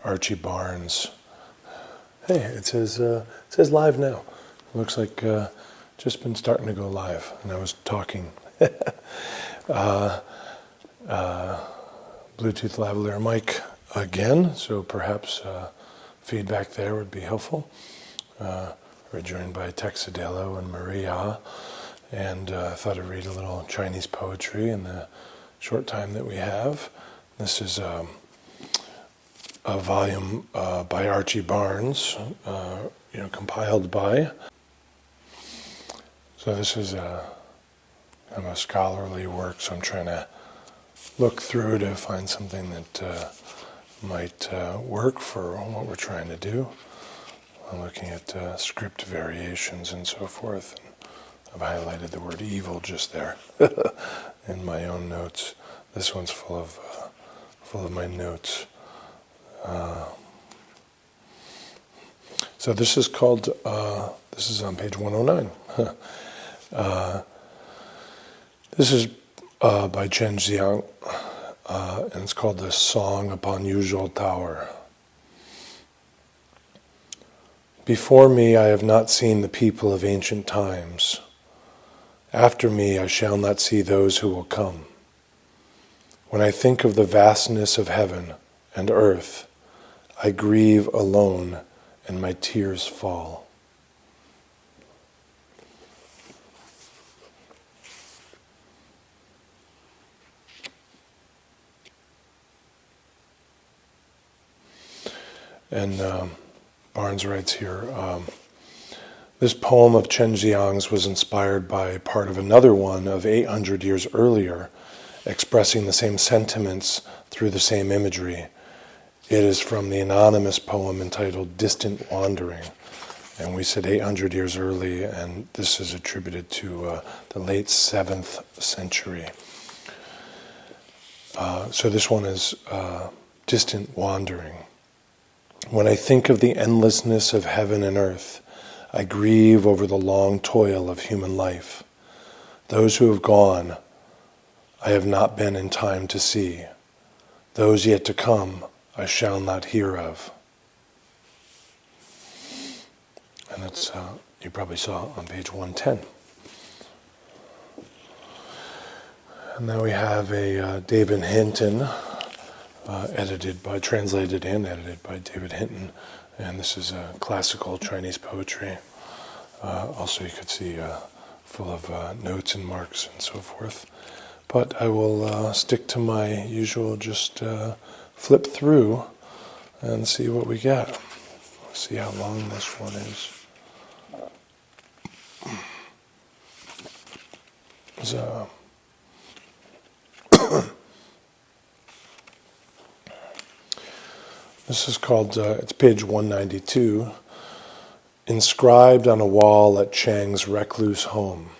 Archie Barnes. Hey, it says live now. Looks like just been starting to go live, and I was talking. Bluetooth lavalier mic again, so perhaps feedback there would be helpful. We're joined by Texadelo and Maria, and I thought I'd read a little Chinese poetry in the short time that we have. This is a volume by Archie Barnes, compiled by. So this is kind of a scholarly work, so I'm trying to look through to find something that might work for what we're trying to do. I'm looking at script variations and so forth. And I've highlighted the word evil just there in my own notes. This one's full of my notes. So this is called, this is on page 109. This is by Chen Xiang, and it's called The Song Upon Yuzhou Tower. Before me I have not seen the people of ancient times. After me I shall not see those who will come. When I think of the vastness of heaven and earth, I grieve alone and my tears fall. And Barnes writes here, this poem of Chen Xiang's was inspired by part of another one of 800 years earlier, expressing the same sentiments through the same imagery. It is from the anonymous poem entitled Distant Wandering. And we said 800 years early, and this is attributed to the late 7th century. So this one is Distant Wandering. When I think of the endlessness of heaven and earth, I grieve over the long toil of human life. Those who have gone, I have not been in time to see. Those yet to come, I shall not hear of. And that's, you probably saw on page 110. And then we have a David Hinton, translated and edited by David Hinton, and this is classical Chinese poetry. Also, you could see full of notes and marks and so forth. But I will stick to my usual, just flip through and see what we get. See how long this one is. So. This is called, it's page 192, inscribed on a wall at Chang's recluse home.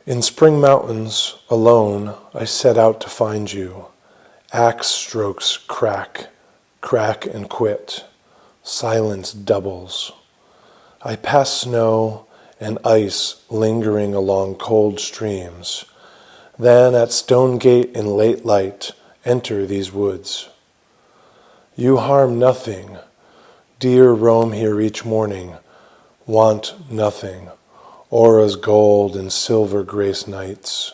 In spring mountains, alone, I set out to find you. Axe strokes crack, crack and quit. Silence doubles. I pass snow and ice lingering along cold streams. Then at Stone Gate in late light, enter these woods. You harm nothing. Deer roam here each morning. Want nothing. Auras gold and silver grace nights.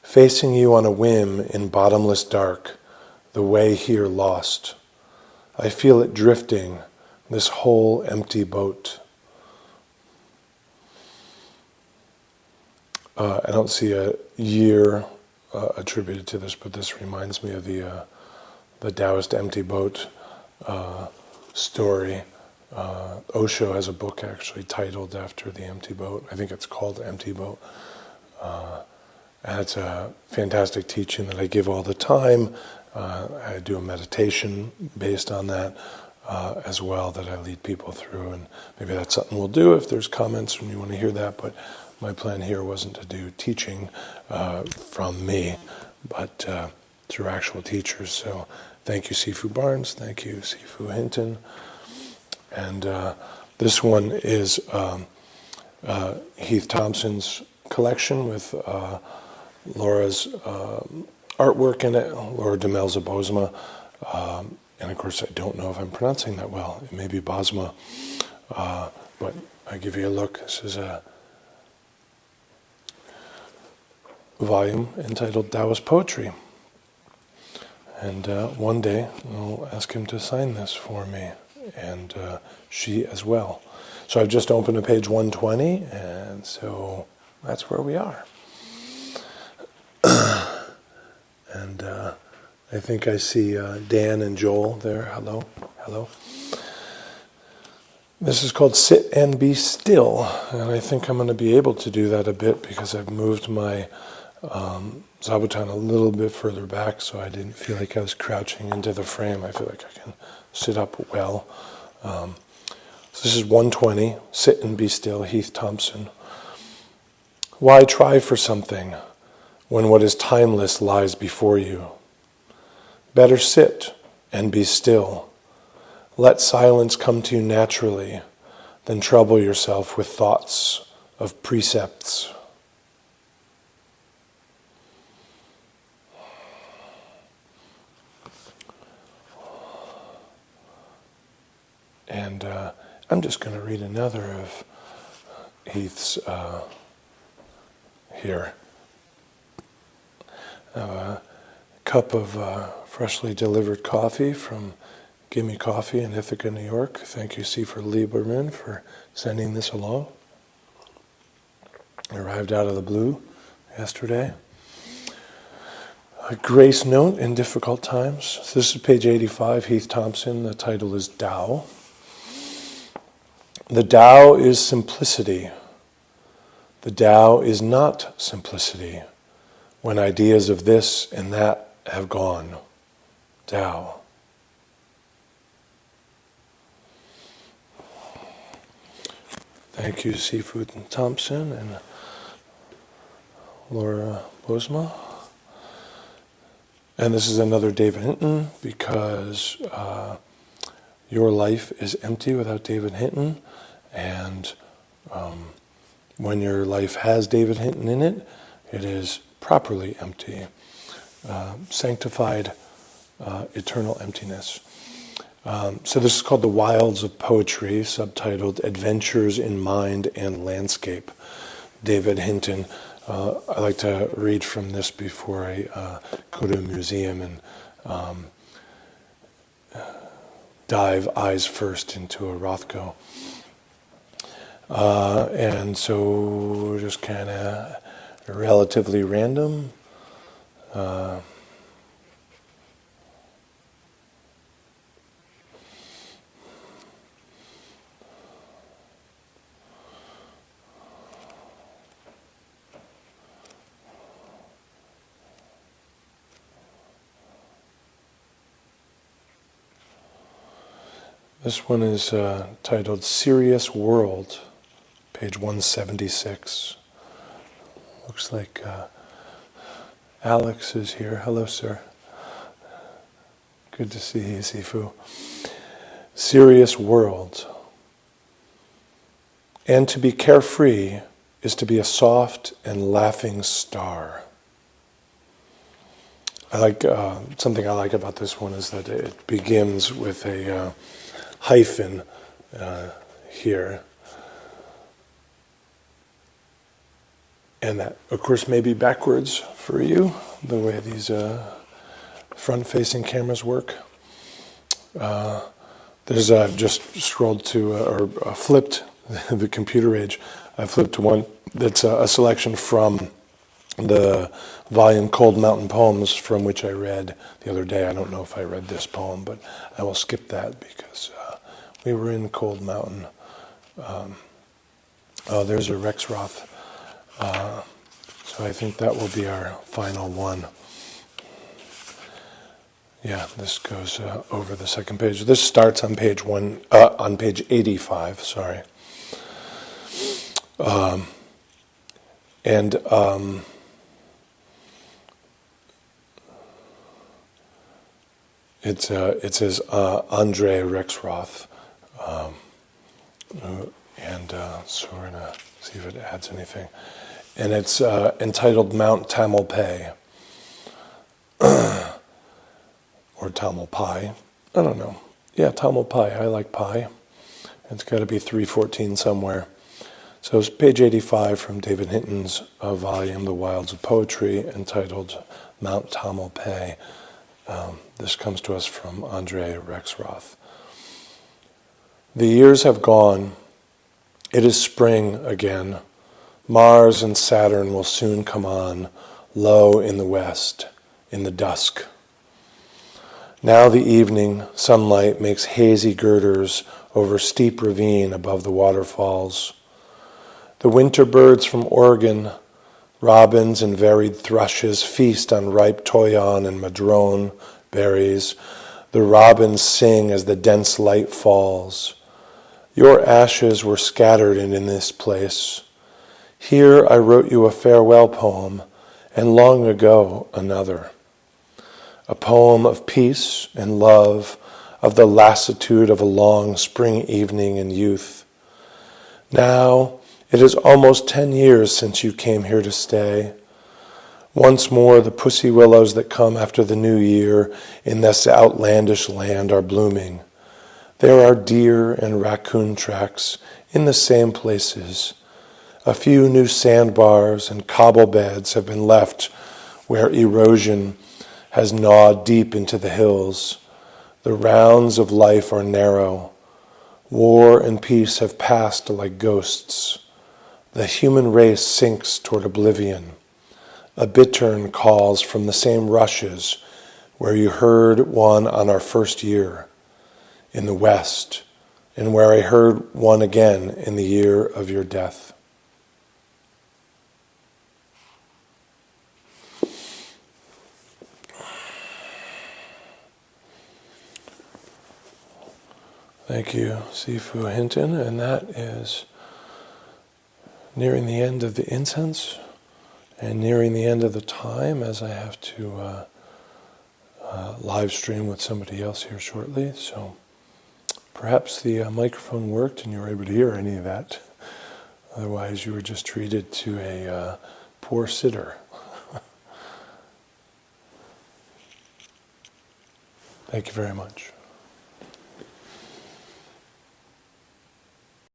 Facing you on a whim in bottomless dark, the way here lost. I feel it drifting, this whole empty boat. I don't see a year attributed to this, but this reminds me of the Taoist empty boat story. Osho has a book actually titled after the empty boat. I think it's called Empty Boat. And it's a fantastic teaching that I give all the time. I do a meditation based on that as well that I lead people through, and maybe that's something we'll do if there's comments and you want to hear that, but my plan here wasn't to do teaching from me, but through actual teachers. So thank you, Sifu Barnes. Thank you, Sifu Hinton. And this one is Heath Thompson's collection with Laura's artwork in it, Laura Demelza Bosma. And of course, I don't know if I'm pronouncing that well. It may be Bosma. But I give you a look. This is a volume entitled Taoist Poetry. And one day I'll ask him to sign this for me, and she as well. So I've just opened to page 120, and so that's where we are. And I think I see Dan and Joel there. Hello, hello. This is called Sit and Be Still, and I think I'm going to be able to do that a bit because I've moved my zabuton a little bit further back, so I didn't feel like I was crouching into the frame. I feel like I can sit up well. So this is 120, Sit and Be Still, Heath Thompson. Why try for something when what is timeless lies before you? Better sit and be still. Let silence come to you naturally than trouble yourself with thoughts of precepts. And I'm just going to read another of Heath's here. A cup of freshly delivered coffee from Gimme Coffee in Ithaca, New York. Thank you, Seifert Lieberman, for sending this along. Arrived out of the blue yesterday. A grace note in difficult times. So this is page 85, Heath Thompson. The title is Tao. The Tao is simplicity. The Tao is not simplicity when ideas of this and that have gone. Tao. Thank you, Seafood and Thompson and Laura Bosma. And this is another David Hinton, because your life is empty without David Hinton, and when your life has David Hinton in it, it is properly empty, sanctified, eternal emptiness. So this is called The Wilds of Poetry, subtitled Adventures in Mind and Landscape. David Hinton. I like to read from this before I go to a museum and dive eyes first into a Rothko. And so just kind of relatively random. This one is titled Serious World, page 176. Looks like Alex is here. Hello, sir. Good to see you, Sifu. Serious World. And to be carefree is to be a soft and laughing star. I like something I like about this one is that it begins with a hyphen here. And that, of course, may be backwards for you, the way these front-facing cameras work. There's I've just scrolled to, or flipped the computer age. I flipped to one that's a selection from the volume Cold Mountain Poems, from which I read the other day. I don't know if I read this poem, but I will skip that because we were in Cold Mountain. Oh, there's a Rexroth. So I think that will be our final one. Yeah, this goes over the second page. This starts on page on page 85. Sorry. It says Andre Rexroth, so we're gonna see if it adds anything, and it's entitled Mount Tamalpay. or Tamil pie. I don't know. Yeah, Tamil pie. I like pie. It's got to be 314 somewhere. So it's page 85 from David Hinton's volume, The Wilds of Poetry, entitled Mount Tamalpais. This comes to us from Andre Rexroth. The years have gone. It is spring again. Mars and Saturn will soon come on, low in the west, in the dusk. Now the evening sunlight makes hazy girders over steep ravine above the waterfalls. The winter birds from Oregon, robins and varied thrushes, feast on ripe toyon and madrone berries. The robins sing as the dense light falls. Your ashes were scattered in this place. Here I wrote you a farewell poem, and long ago another. A poem of peace and love, of the lassitude of a long spring evening in youth. Now it is almost 10 years since you came here to stay. Once more the pussy willows that come after the new year in this outlandish land are blooming. There are deer and raccoon tracks in the same places. A few new sandbars and cobble beds have been left where erosion has gnawed deep into the hills. The rounds of life are narrow. War and peace have passed like ghosts. The human race sinks toward oblivion. A bittern calls from the same rushes where you heard one on our first year, in the west, and where I heard one again in the year of your death. Thank you, Sifu Hinton, and that is nearing the end of the incense and nearing the end of the time, as I have to live stream with somebody else here shortly. So perhaps the microphone worked and you were able to hear any of that. Otherwise, you were just treated to a poor sitter. Thank you very much.